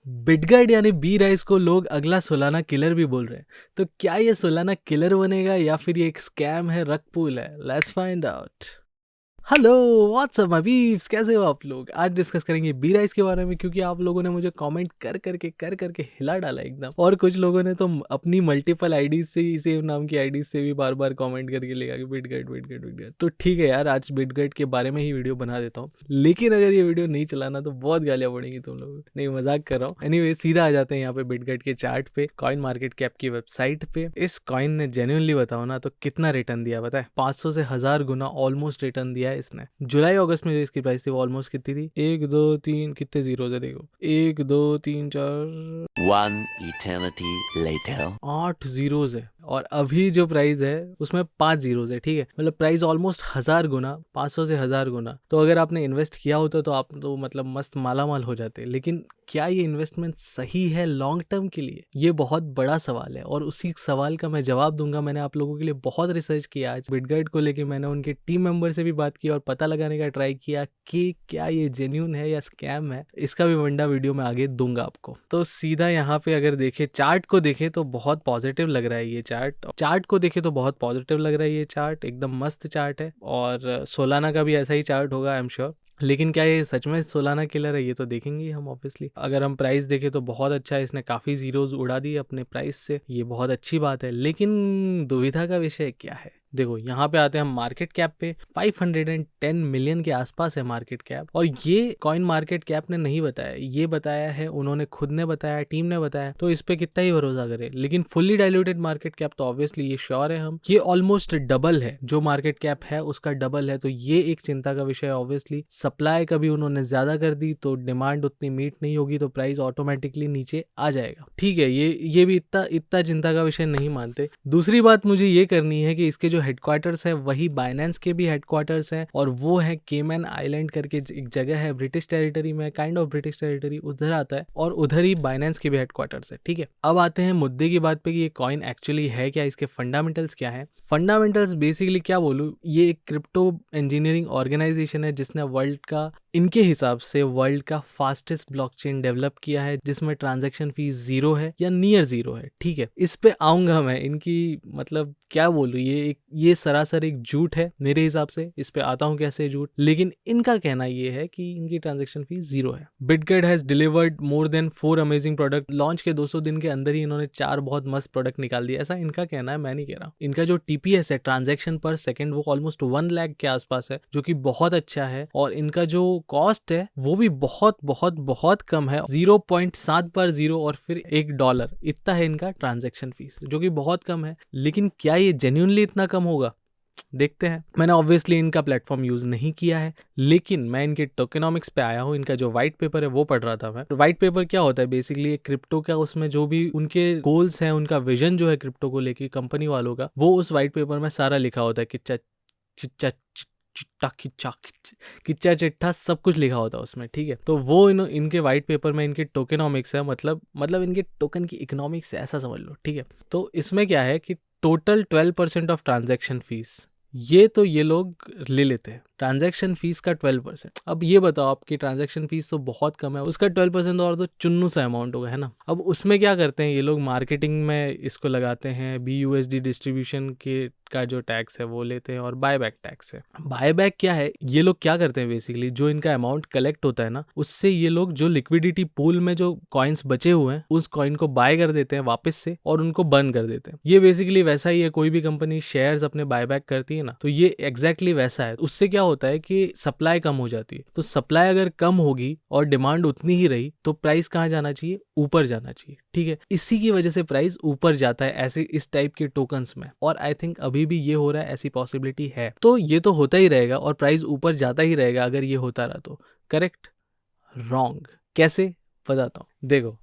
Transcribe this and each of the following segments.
Bitgert यानी B rice को लोग अगला सोलाना किलर भी बोल रहे हैं। तो क्या ये सोलाना किलर बनेगा या फिर ये एक स्कैम है, रग पुल है? Let's find out. Hello, what's up my peeps, कैसे हो आप लोग? आज डिस्कस करेंगे बी राइस के बारे में, क्योंकि आप लोगों ने मुझे कमेंट कर करके हिला डाला एकदम। और कुछ लोगों ने तो अपनी मल्टीपल आईडीज से ही, सेम नाम की आईडीज से भी बार बार कमेंट करके लिखा कि बिटगार्ड। तो ठीक है यार, आज बिटगार्ड के बारे में ही वीडियो बना देता हूँ। लेकिन अगर ये वीडियो नहीं चलाना तो बहुत गालियां पड़ेंगी तुम लोगों को। नहीं, मजाक कर रहा हूँ। एनीवे, सीधा आ जाते हैं यहाँ पे बिटगार्ड के चार्ट पे, कॉइन मार्केट कैप की वेबसाइट पे। इस कॉइन ने जेन्युइनली बताओ ना तो कितना रिटर्न दिया पता है? 500 से 1000 गुना ऑलमोस्ट रिटर्न दिया है इसने। जुलाई अगस्त में जो इसकी प्राइस थी वो ऑलमोस्ट कितनी थी? 1 2 3 कितने जीरो है देखो, 1 2 3 4 One eternity later. 8 जीरोज है। और अभी जो प्राइस है उसमें 5 जीरोज है। ठीक है, मतलब प्राइस ऑलमोस्ट 1000 गुना, 500 से 1000 गुना। तो अगर आपने इन्वेस्ट किया होता तो आप तो मतलब मस्त मालामाल हो जाते। लेकिन क्या ये इन्वेस्टमेंट सही है लॉन्ग टर्म के लिए? ये बहुत बड़ा सवाल है और उसी सवाल का मैं जवाब दूंगा। मैंने आप लोगों के लिए बहुत रिसर्च किया आज बिटगार्ड को लेके। मैंने उनके टीम मेंबर से भी बात की और पता लगाने का ट्राई किया कि क्या ये जेन्यून है या स्कैम है। इसका भी वंडा वीडियो में आगे दूंगा आपको। तो सीधा यहाँ पे अगर देखे, चार्ट को देखे तो बहुत पॉजिटिव लग रहा है ये चार्ट को देखे तो बहुत पॉजिटिव लग रहा है ये चार्ट, एकदम मस्त चार्ट है। और सोलाना का भी ऐसा ही चार्ट होगा आई एम श्योर। लेकिन क्या ये सच में सोलाना किलर है, ये तो देखेंगे हम ऑब्वियसली। अगर हम प्राइस देखें तो बहुत अच्छा है, इसने काफी जीरोज उड़ा दिए अपने प्राइस से, ये बहुत अच्छी बात है। लेकिन दुविधा का विषय क्या है? देखो, यहाँ पे आते हैं हम मार्केट कैप पे। 510 मिलियन के आसपास है मार्केट कैप। और ये कॉइन मार्केट कैप ने नहीं बताया, ये बताया है उन्होंने, खुद ने बताया, टीम ने बताया। तो इस पे कितना ही भरोसा करे। लेकिन फुल्ली डाइल्यूटेड मार्केट कैप तो ऑब्वियसली ये श्योर है हम, ये ऑलमोस्ट डबल है, जो मार्केट कैप है उसका डबल है। तो ये एक चिंता का विषय है ऑब्वियसली। सप्लाई कभी उन्होंने ज्यादा कर दी तो डिमांड उतनी मीट नहीं होगी, तो प्राइस ऑटोमेटिकली नीचे आ जाएगा। ठीक है, ये भी इतना चिंता का विषय नहीं मानते। दूसरी बात मुझे ये करनी है कि इसके जो हेडक्वार्टर्स है वही बाइनेंस के भी हेडक्वार्टर्स हैं, और वो है केमैन आइलैंड करके एक जगह है ब्रिटिश टेरिटरी में, काइंड ऑफ ब्रिटिश टेरिटरी, उधर आता है। और उधर ही बाइनेंस के भी हेडक्वार्टर्स है। ठीक है, अब आते हैं मुद्दे की बात पे कि ये कॉइन एक्चुअली है क्या, इसके फंडामेंटल्स क्या है। फंडामेंटल्स बेसिकली क्या बोलूं, ये एक क्रिप्टो इंजीनियरिंग ऑर्गेनाइजेशन है जिसने वर्ल्ड का, इनके हिसाब से वर्ल्ड का फास्टेस्ट ब्लॉकचेन डेवलप किया है, जिसमें ट्रांजैक्शन फीस जीरो है या नियर जीरो है। ठीक है, इस पे आऊंगा मैं। इनकी मतलब क्या बोलूं, ये सरासर एक झूठ है मेरे हिसाब से। इस पे आता हूं कैसे झूठ, लेकिन इनका कहना ये है कि इनकी ट्रांजैक्शन फीस जीरो है। Bitguard has delivered more than 4 amazing product. Launch के 200 दिन के अंदर ही इन्होंने 4 बहुत मस्त प्रोडक्ट निकाल दिया, ऐसा इनका कहना है, मैं नहीं कह रहा। इनका जो टीपीएस है, ट्रांजैक्शन पर सेकंड, वो ऑलमोस्ट 1 लाख के आसपास है, जो कि बहुत अच्छा है। और इनका जो कॉस्ट है वो भी बहुत बहुत बहुत कम है, 0.7 और फिर $1, इतना है इनका ट्रांजैक्शन फीस, जो कि बहुत कम है। लेकिन क्या ये जेन्युइनली इतना कम होगा? देखते हैं। मैंने ऑब्वियसली इनका प्लेटफॉर्म यूज नहीं किया है, लेकिन मैं इनके टोकेनॉमिक्स पे आया हूँ। इनका जो व्हाइट पेपर है वो पढ़ रहा था मैं। व्हाइट पेपर क्या होता है बेसिकली, क्रिप्टो का, उसमें जो भी उनके गोल्स हैं, उनका विजन जो है क्रिप्टो को लेके कंपनी वालों का, वो उस व्हाइट पेपर में सारा लिखा होता है। किच्चा चिच्चा चिट्टा किच्चा चिट्ठा सब कुछ लिखा होता है उसमें। ठीक है, तो वो इनके व्हाइट पेपर में इनके टोकेनॉमिक्स है, मतलब इनके टोकन की इकोनॉमिक्स है, ऐसा समझ लो। ठीक है, तो इसमें क्या है कि टोटल 12% ऑफ ट्रांजैक्शन फीस, ये तो ये लोग ले लेते हैं, ट्रांजैक्शन फीस का 12%। अब ये बताओ, आपकी ट्रांजैक्शन फीस तो बहुत कम है, उसका 12% और तो चुन्नू सा अमाउंट होगा, है ना। अब उसमें क्या करते हैं ये लोग, मार्केटिंग में इसको लगाते हैं, BUSD डिस्ट्रीब्यूशन के का जो टैक्स है वो लेते हैं, और बायबैक टैक्स है। बायबैक क्या है, ये लोग क्या करते हैं बेसिकली, जो इनका अमाउंट कलेक्ट होता है ना, उससे ये लोग जो लिक्विडिटी पूल में जो कॉइन्स बचे हुए हैं, उस कॉइन को बाय कर देते हैं वापस से, और उनको बर्न कर देते हैं। ये बेसिकली वैसा ही है, कोई भी कंपनी शेयर्स अपने बायबैक करती है ना, तो ये एग्जैक्टली वैसा है। उससे क्या होता है कि सप्लाई कम हो जाती है। तो सप्लाई अगर कम होगी और डिमांड उतनी ही रही, तो प्राइस कहाँ जाना चाहिए? ऊपर जाना चाहिए। ठीक है, इसी की वजह से प्राइस ऊपर जाता है ऐसे इस टाइप के टोकन्स में। और आई थिंक अभी भी ये हो रहा है, ऐसी पॉसिबिलिटी है। तो ये तो होता ही रहेगा और प्राइस ऊपर जाता ही रहेगा अगर ये होता रहा तो। करेक्ट? रॉन्ग। कैसे? बताता हूँ। देखो,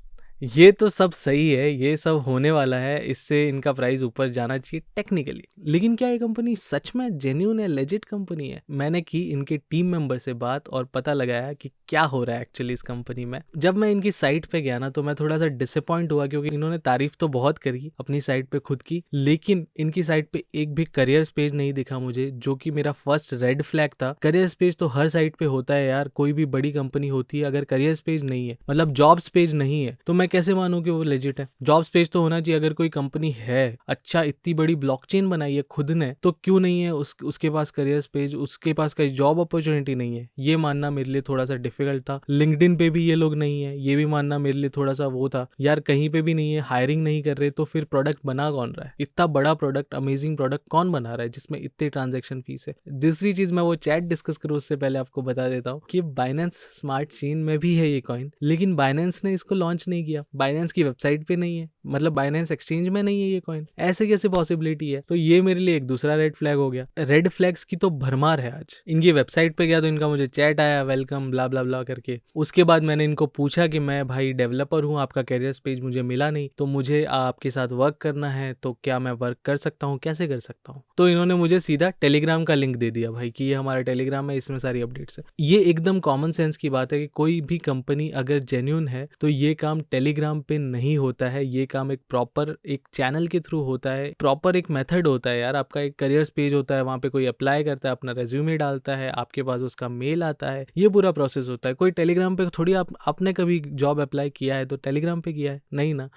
ये तो सब सही है, ये सब होने वाला है, इससे इनका प्राइस ऊपर जाना चाहिए टेक्निकली। लेकिन क्या ये कंपनी सच में जेन्युइन है, लेजिट कंपनी है? मैंने की इनके टीम मेंबर से बात और पता लगाया कि क्या हो रहा है एक्चुअली इस कंपनी में। जब मैं इनकी साइट पे गया ना तो मैं थोड़ा सा डिसअपॉइंट हुआ, क्योंकि इन्होंने तारीफ तो बहुत करी अपनी साइट पे खुद की, लेकिन इनकी साइट पे एक भी करियर्स पेज नहीं दिखा मुझे, जो कि मेरा फर्स्ट रेड फ्लैग था। करियर्स पेज तो हर साइट पे होता है यार, कोई भी बड़ी कंपनी होती है, अगर करियर्स पेज नहीं है, मतलब जॉब्स पेज नहीं है, तो मैं कैसे मानूं कि वो लेजिट है? जॉब्स पेज तो होना चाहिए। अगर कोई कंपनी है, अच्छा इतनी बड़ी ब्लॉकचेन बनाई है खुद ने, तो क्यों नहीं है उसके पास करियर्स पेज, उसके पास कोई जॉब अपॉर्चुनिटी नहीं है? ये मानना मेरे लिए थोड़ा सा डिफिकल्ट था। लिंक्डइन पे भी ये लोग नहीं है, ये भी मानना मेरे लिए थोड़ा सा वो था यार, कहीं पे भी नहीं है, हायरिंग नहीं कर रहे, तो फिर प्रोडक्ट बना कौन रहा है? इतना बड़ा प्रोडक्ट, अमेजिंग प्रोडक्ट कौन बना रहा है जिसमें इतने ट्रांजेक्शन फीस है? दूसरी चीज, मैं वो चैट डिस्कस करूँ उससे पहले आपको बता देता हूँ कि बाइनेंस स्मार्ट चेन में भी है ये कॉइन, लेकिन बाइनेंस ने इसको लॉन्च नहीं किया, बाइनेंस की वेबसाइट पे नहीं है, मतलब बाइनेंस एक्सचेंज में नहीं है ये कॉइन। ऐसे कैसे पॉसिबिलिटी है? तो ये मेरे लिए एक दूसरा रेड फ्लैग हो गया। रेड फ्लैग्स की तो भरमार है आज। इनकी वेबसाइट पे गया तो इनका मुझे चैट आया, वेलकम ब्ला ब्ला ब्ला करके। उसके बाद मैंने इनको पूछा कि मैं भाई डेवलपर हूँ, आपका कैरियर्स पेज मुझे मिला नहीं, तो मुझे आपके साथ वर्क करना है, तो क्या मैं वर्क कर सकता हूँ, कैसे कर सकता हूँ? तो इन्होंने मुझे सीधा टेलीग्राम का लिंक दे दिया भाई कि ये हमारा टेलीग्राम है, इसमें सारी अपडेट्स है। ये एकदम कॉमन सेंस की बात है कि कोई भी कंपनी अगर जेन्युइन है तो ये काम टेलीग्राम पे नहीं होता है, ये काम एक प्रॉपर एक चैनल के थ्रू होता है, प्रॉपर एक मेथड होता है यार। आपका एक करियर्स पेज होता है, वहां पे कोई अप्लाई करता है, अपना रेज्यूमे डालता है, आपके पास उसका मेल आता है, ये पूरा प्रोसेस होता है। कोई टेलीग्राम पे थोड़ी आपने कभी जॉब अप्लाई किया है तो टेलीग्राम पे किया है? नहीं ना।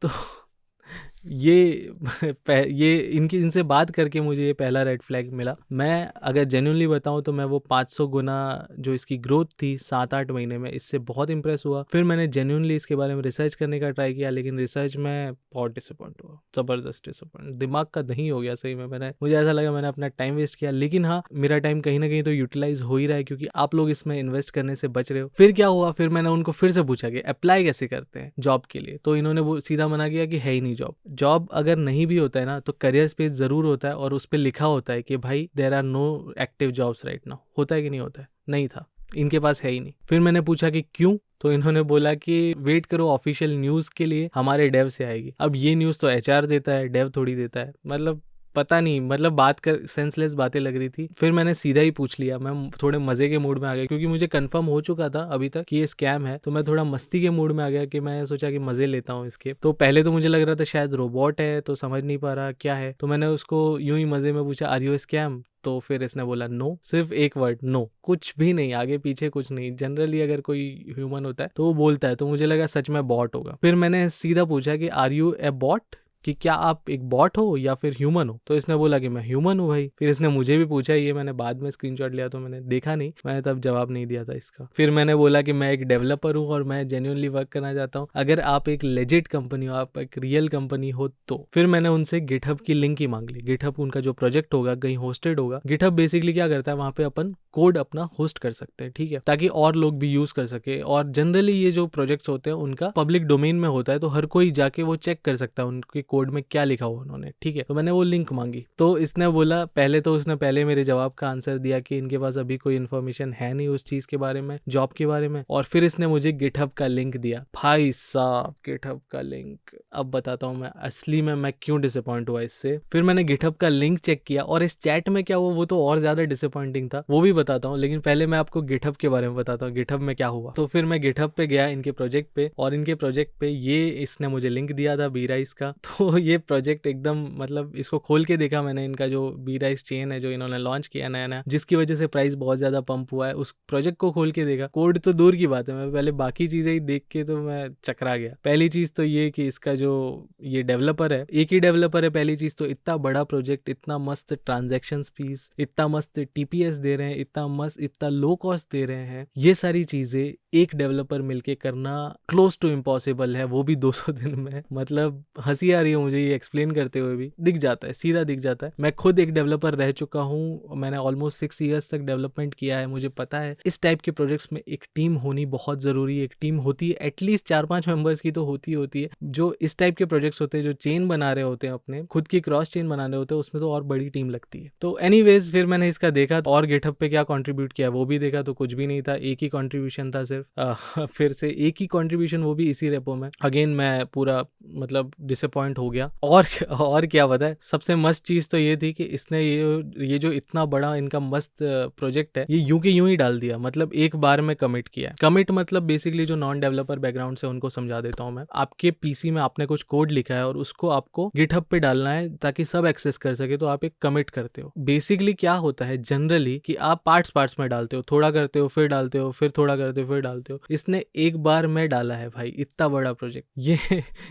तो ये इनसे बात करके मुझे ये पहला रेड फ्लैग मिला। मैं अगर जेन्युइनली बताऊं तो मैं वो 500 गुना जो इसकी ग्रोथ थी 7-8 महीने में, इससे बहुत इंप्रेस हुआ। फिर मैंने जेन्युइनली इसके बारे में रिसर्च करने का ट्राई किया, लेकिन रिसर्च में बहुत डिसअपॉइंट हुआ, जबरदस्त डिसअपॉइंट, दिमाग का दही हो गया सही में। मुझे ऐसा लगा मैंने अपना टाइम वेस्ट किया, लेकिन हाँ मेरा टाइम कहीं ना कहीं तो यूटिलाइज हो ही रहा है, क्योंकि आप लोग इसमें इन्वेस्ट करने से बच रहे हो। फिर क्या हुआ, फिर मैंने उनको फिर से पूछा कि अप्लाई कैसे करते हैं जॉब के लिए, तो इन्होंने वो सीधा मना किया कि है ही नहीं जॉब अगर नहीं भी होता है ना तो करियर्स पेज जरूर होता है, और उस पर लिखा होता है कि भाई there are no active jobs right now. होता है कि नहीं होता है? नहीं था, इनके पास है ही नहीं। फिर मैंने पूछा कि क्यों, तो इन्होंने बोला कि वेट करो ऑफिशियल न्यूज के लिए, हमारे डेव से आएगी। अब ये न्यूज तो एचआर देता है, डेव थोड़ी देता है, मतलब पता नहीं, मतलब बात कर सेंसलेस बातें लग रही थी। फिर मैंने सीधा ही पूछ लिया, मैं थोड़े मजे के मूड में आ गया, क्योंकि मुझे कंफर्म हो चुका था अभी तक कि ये स्कैम है, तो मैं थोड़ा मस्ती के मूड में आ गया कि मैं सोचा कि मजे लेता हूँ इसके। तो पहले तो मुझे लग रहा था शायद रोबोट है, तो समझ नहीं पा रहा क्या है, तो मैंने उसको यूं ही मजे में पूछा आर यू स्कैम, तो फिर इसने बोला नो, सिर्फ एक वर्ड नो, कुछ भी नहीं, आगे पीछे कुछ नहीं। जनरली अगर कोई ह्यूमन होता है तो वो बोलता है, तो मुझे लगा सच में बॉट होगा। फिर मैंने सीधा पूछा कि आर यू ए बॉट, कि क्या आप एक बॉट हो या फिर ह्यूमन हो, तो इसने बोला कि मैं ह्यूमन हूँ भाई। फिर इसने मुझे भी पूछा, ये मैंने बाद में स्क्रीनशॉट लिया तो मैंने देखा नहीं, मैंने तब जवाब नहीं दिया था इसका। फिर मैंने बोला कि मैं एक डेवलपर हूँ और मैं जेन्युइनली वर्क करना चाहता हूँ, अगर आप एक लेजिट कंपनी हो, आप एक रियल कंपनी हो तो। फिर मैंने उनसे गिटहब की लिंक ही मांग ली, गिटहब उनका जो प्रोजेक्ट होगा कहीं होस्टेड होगा। गिटहब बेसिकली क्या करता है, वहाँ पे अपन कोड अपना होस्ट कर सकते हैं, ठीक है, ताकि और लोग भी यूज कर सके। और जनरली ये जो प्रोजेक्ट्स होते हैं उनका पब्लिक डोमेन में होता है, तो हर कोई जाके वो चेक कर सकता है उनके कोड में क्या लिखा हुआ उन्होंने, ठीक है। तो मैंने वो लिंक मांगी, तो इसने बोला उसने पहले मेरे जवाब का आंसर दिया कि इनके पास अभी कोई इन्फॉर्मेशन है नहीं उस चीज के बारे में, जॉब के बारे में। और फिर इसने मुझे गिटहब का लिंक दिया। भाई साहब गिटहब का लिंक, अब बताता हूँ मैं असली में मैं क्यों डिसअपॉइंट हुआ इससे। फिर मैंने गिटहब का लिंक चेक किया, और इस चैट में क्या हुआ वो तो और ज्यादा डिसअपॉइंटिंग था, वो भी बताता हूँ, लेकिन पहले मैं आपको गिटहब के बारे में बताता हूँ, गिटहब में क्या हुआ। तो फिर मैं गिटहब पे गया इनके प्रोजेक्ट पे, और इनके प्रोजेक्ट पे ये इसने मुझे लिंक दिया था बीराइस का। तो ये प्रोजेक्ट एकदम, मतलब इसको खोल के देखा मैंने, इनका जो बीराइस चेन है जो इन्होंने लॉन्च किया नया नया, जिसकी वजह से प्राइस बहुत ज्यादा पंप हुआ है, उस प्रोजेक्ट को खोल के देखा। कोड तो दूर की बात है, मैं पहले बाकी चीजें ही देख के तो मैं चकरा गया। पहली चीज तो ये कि इसका जो ये डेवलपर है, एक ही डेवलपर है। पहली चीज तो इतना बड़ा प्रोजेक्ट, इतना मस्त ट्रांजेक्शन फीस, इतना मस्त टीपीएस दे रहे हैं, इतना मस्त, इतना लो कॉस्ट दे रहे हैं, ये सारी चीजें एक डेवलपर मिलके करना क्लोज टू इम्पॉसिबल है, वो भी 200 दिन में। मतलब हंसी आ रही रही हो मुझे ये एक्सप्लेन करते हुए भी, दिख जाता है, सीधा दिख जाता है। मैं खुद एक डेवलपर रह चुका हूँ, मैंने ऑलमोस्ट 6 ईयर्स तक डेवलपमेंट किया है, मुझे पता है इस टाइप के प्रोजेक्ट्स में एक टीम होनी बहुत ज़रूरी है। एक टीम होती है, एटलीस्ट 4-5 मेंबर्स की तो होती है। जो इस टाइप के प्रोजेक्ट्स होते हैं, जो चेन बना रहे होते हैं, अपने खुद की क्रॉस चेन बना रहे होते हैं, उसमें तो और बड़ी टीम लगती है। तो एनीवेज फिर मैंने इसका देखा और गिटहब पे क्या कंट्रीब्यूट किया वो भी देखा, तो कुछ भी नहीं था, एक ही कंट्रीब्यूशन था सिर्फ। फिर से एक ही कंट्रीब्यूशन, वो भी इसी रेपो में। अगेन मैं पूरा मतलब डिसअपॉइंट हो गया। और क्या पता है, सबसे मस्त चीज़ तो ये थी कि इसने ये जो इतना बड़ा इनका मस्त प्रोजेक्ट है, ये यूं के यूं ही डाल दिया, मतलब एक बार में कमिट किया। कमिट मतलब बेसिकली जो नॉन डेवलपर बैकग्राउंड से उनको समझा देता हूँ मैं। आपके पीसी में आपने कुछ कोड लिखा है और उसको आपको गिटहब पे डालना है ताकि सब एक्सेस कर सके, तो आप एक कमिट करते हो। बेसिकली क्या होता है जनरली कि आप पार्ट्स में डालते हो, थोड़ा करते हो फिर डालते हो, फिर थोड़ा करते हो फिर डालते हो। इसने एक बार में डाला है भाई इतना बड़ा प्रोजेक्ट।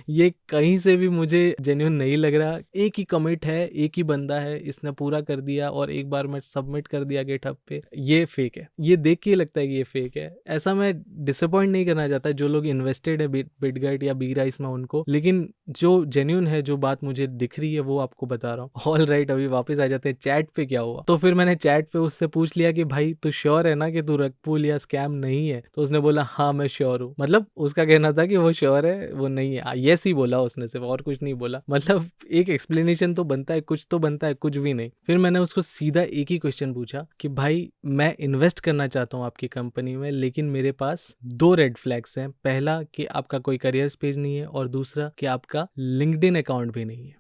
ये कहीं से भी मुझे जेन्युइन नहीं लग रहा। एक ही कमिट है, एक ही बंदा है, इसने पूरा कर दिया और एक बार में सबमिट कर दिया गिटहब पे। ये फेक है, ये देख के लगता है कि ये फेक है। ऐसा मैं डिसअपॉइंट नहीं करना चाहता जो लोग इन्वेस्टेड है बिटगेट या बीराइस में उनको, लेकिन जो जेन्युइन है, जो बात मुझे दिख रही है वो आपको बता रहा हूँ। ऑल राइट, अभी वापस आ जाते हैं चैट पे। क्या हुआ, तो फिर मैंने चैट पे उससे पूछ लिया कि भाई तू श्योर है ना कि तू रग पुल या स्कैम नहीं है? तो उसने बोला हाँ मैं श्योर हूँ। मतलब उसका कहना था कि वो श्योर है, वो नहीं है। यस ही बोला उसने, सिर्फ, और कुछ नहीं बोला। मतलब एक एक्सप्लेनेशन तो बनता है, कुछ तो बनता है, कुछ भी नहीं। फिर मैंने उसको सीधा एक ही क्वेश्चन पूछा कि भाई मैं इन्वेस्ट करना चाहता हूँ आपकी कंपनी में, लेकिन मेरे पास 2 रेड फ्लैग्स हैं। पहला कि आपका कोई करियर्स पेज नहीं है, और दूसरा कि आपका लिंक्डइन अकाउंट भी नहीं है।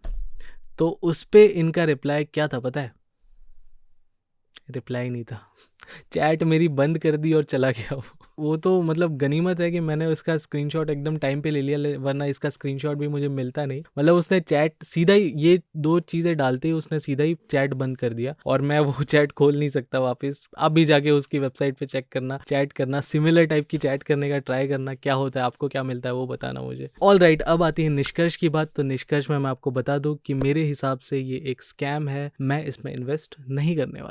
तो उस पे इनका रिप्लाई क्या था पता है? रिप्लाई नहीं था। चैट मेरी बंद कर दी और चला गया वो तो मतलब गनीमत है कि मैंने उसका स्क्रीनशॉट एकदम टाइम पे ले लिया, वरना इसका स्क्रीनशॉट भी मुझे मिलता नहीं। मतलब उसने चैट सीधा ही, ये 2 चीज़ें डालते ही उसने सीधा ही चैट बंद कर दिया, और मैं वो चैट खोल नहीं सकता वापस। आप भी जाके उसकी वेबसाइट पे चेक करना, चैट करना, सिमिलर टाइप की चैट करने का ट्राई करना, क्या होता है, आपको क्या मिलता है वो बताना मुझे। ऑल राइट, अब आती है निष्कर्ष की बात। तो निष्कर्ष में मैं आपको बता दूं कि मेरे हिसाब से ये एक स्कैम है। मैं इसमें इन्वेस्ट नहीं करने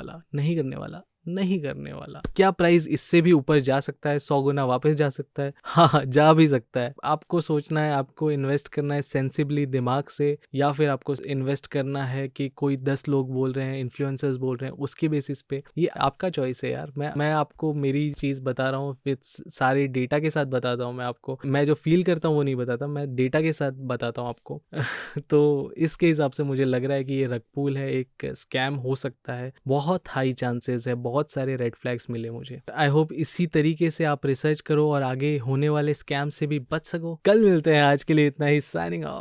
वाला। क्या प्राइस इससे भी ऊपर जा सकता है? 100 गुना वापस जा सकता है। हाँ, जा भी सकता है। आपको सोचना है, आपको इन्वेस्ट करना है सेंसिबली, दिमाग से, या फिर आपको इन्वेस्ट करना है कि कोई 10 लोग बोल रहे हैं, इन्फ्लुएंसर्स बोल रहे हैं, उसके बेसिस पे। ये आपका चॉइस है यार। मैं आपको मेरी चीज़ बता रहा हूँ, फिर सारे डेटा के साथ बताता हूँ मैं आपको। मैं जो फील करता हूँ वो नहीं बताता, मैं डेटा के साथ बताता हूँ आपको। तो इसके हिसाब से मुझे लग रहा है कि ये रग पुल है, एक स्कैम हो सकता है। बहुत हाई चांसेस है, बहुत सारे रेड फ्लैग्स मिले मुझे। आई होप इसी तरीके से आप रिसर्च करो और आगे होने वाले स्कैम से भी बच सको। कल मिलते हैं, आज के लिए इतना ही। Signing off.